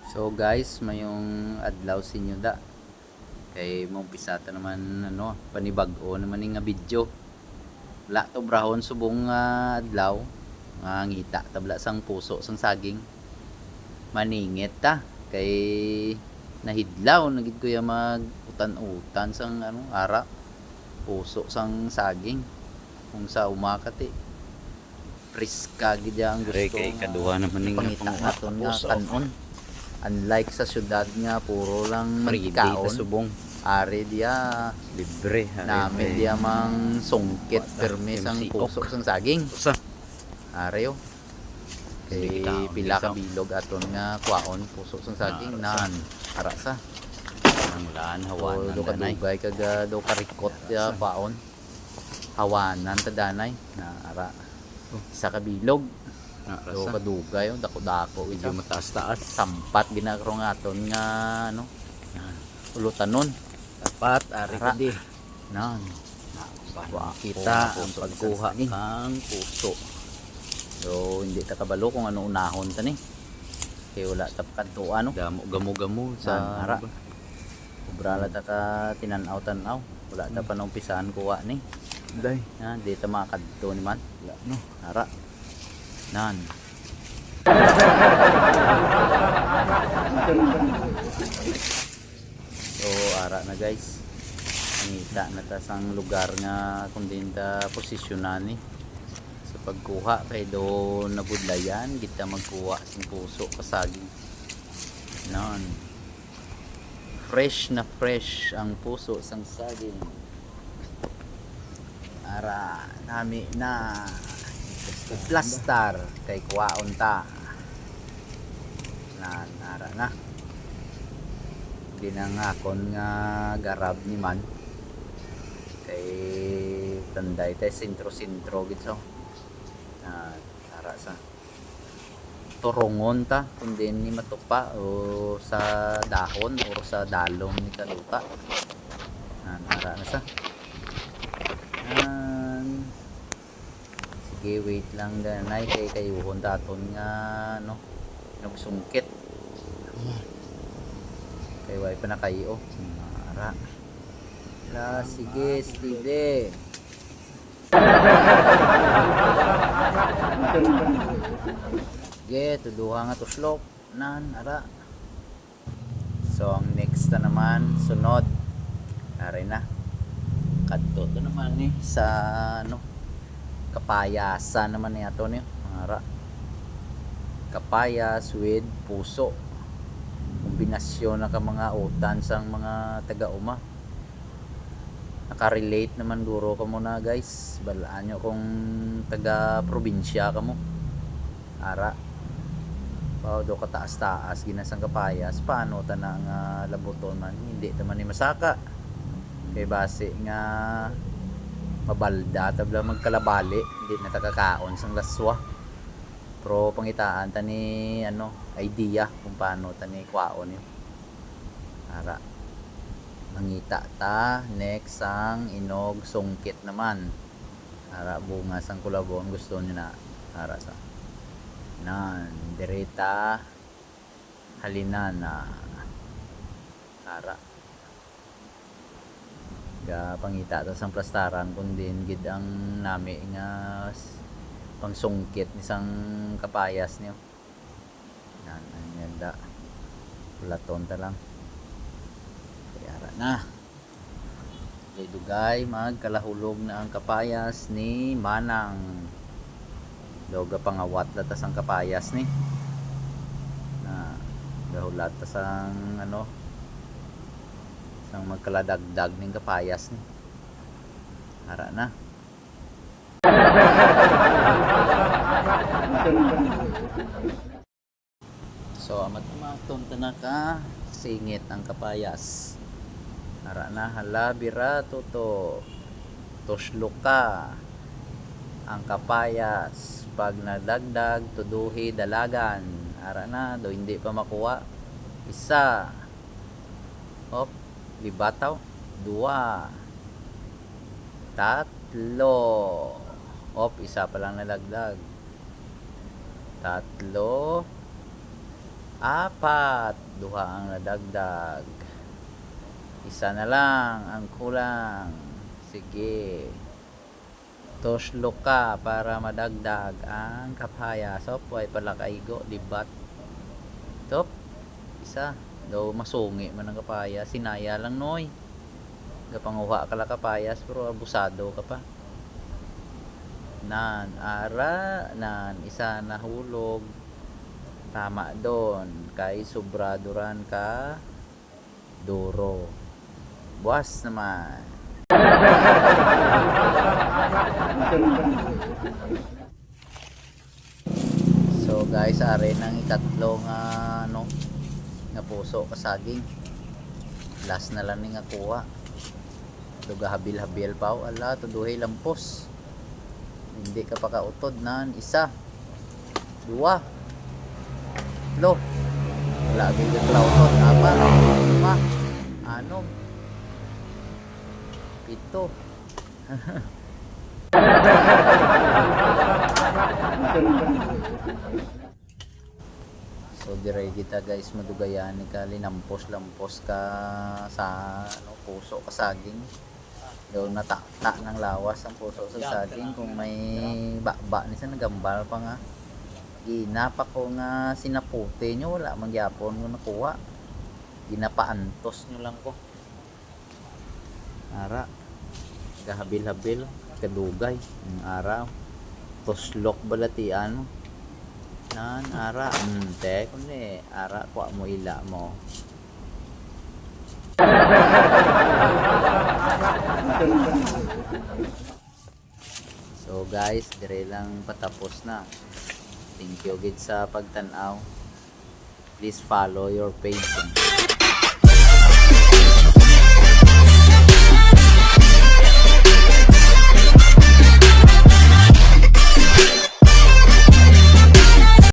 So guys, mayong adlaw sinyo da. Kay mong pisata naman panibag-o naman nga video. Wala to brahon subong adlaw nga ngita tabla sang puso sang saging. Maningit ta kay nahidlaw nagid ko ya mag utan-utan sang ara puso sang saging. Kung sa umakati priska gid ang gusto Kay kaduha naman ning pangita naton nga kanon. Unlike sa syudad nga puro lang Free magkaon subong ari dia libre namin dia mang sungkit permi sang puso sang saging sa ari yo kay pila ka bilog aton nga kwaon puso sang saging nan ara sa ang laan hawan do kadugay kaga do karikot ya kwaon hawanan ta danay na ara isa ka bilog do kadugay dako-dako medyo mataas-taas sampat ginakrong aton nga ulutanon dapat ari kadi nan kita ang pagkuha kang puso. So hindi ta kabalo kung ano unahon ta ni kay wala ta kadto Gamo-gamo sa ara ubrala ta ka tinan-aw wala ta pa nung pisahan kuha ni day di ta makadto ni man no ara nan so ara na guys ngita na ta sang lugar nga kundi ta posisyonan ni sa pagkuha kay do nabudlayan kita magkuha sing puso kasaging nan fresh na fresh ang puso sang saging ara nami na plastar kay kuwaon ta nan ara na dinangakon nga garab ni man kay tanday tay sentro-sentro gid so ara sa turongon ta kundi ni matupa o sa dahon o sa dalom ni kaluta ara na sa sige wait lang ganay kay kayuhon daton nga nagsungkit kay way pa na kayo ara la sige Steve sige tuduha nga tuslok nan ara so ang next na naman sunod ari na kadto to naman ni sa kapayasan naman ni ato ni ara kapayas with puso kombinasyon na ka mga utan sang mga taga-uma nakarelate naman duro ka muna guys balaan nyo kung taga probinsya ka mo ara pao do kataas-taas ginasang kapayas paano ta na nga labuton man hindi ta man ni masaka kay base nga mabalda tabla magkalabali hindi na takakaon sang laswa pero pangitaan ta ni idea kung paano ta ni kwaon yun ara mangita ta next ang inog sungkit naman ara bunga sang kulabon gusto niyo na ara sa nan direta halinan na ara ga pangita ta sang plastaran kundi gid ang nami nga pangsungkit ni sang kapayas niyo yan ang da platon ta lang kaya ara na kay dugay magkalahulog na ang kapayas ni Manang doga pangawat lata sang kapayas ni na dahulat ta sang sang magkaladagdag ning kapayas ni ara na so amat-amaton ta na ka singit ang kapayas ara na hala bira toto tuslok ka ang kapayas pag nadagdag tuduhi dalagan ara na do hindi pa makuha isa op libataw dua tatlo op isa pa lang nalagdag tatlo Apat. Duha ang nadagdag. Isa na lang ang kulang. Sige. Toslo ka para madagdag ang kapaya. So, ay pala kaigo, libat. Top. Isa. Daw masungi man ang kapaya. Sinaya lang noy. Gapanguha ka lang kapayas pero abusado ka pa. Nan, ara, nan, isa nahulog. Tama doon. Kay sobraduran ka. Duro. Buwas naman. So guys, are nang ikatlong nga puso kasaging. Last na lang ni nga kuha. Duga habil-habil pa. Ala, tuduhay lampos. Hindi ka pa kautod nan. Isa. Dua. Lo. Wala agad ka kautod. Apat. Lima. Anom. Pito. So dire kita guys madugayan ni ka linampos-lampos ka sa puso kasaging. Daw natakta ng lawas ang puso sa saging kung may bakba ni sa nagambal pa nga. Ginapa ko nga sinaputi nyo wala mangyapon ko nakuha. Ginapaantos nyo lang ko. Ara. Gahabil-habil kadugay ang araw. Toslok balatian mo. Nan ara te kundi ara kwa mo ila mo. So guys, dire lang patapos na. Thank you gid sa pagtan-aw. Please follow your page.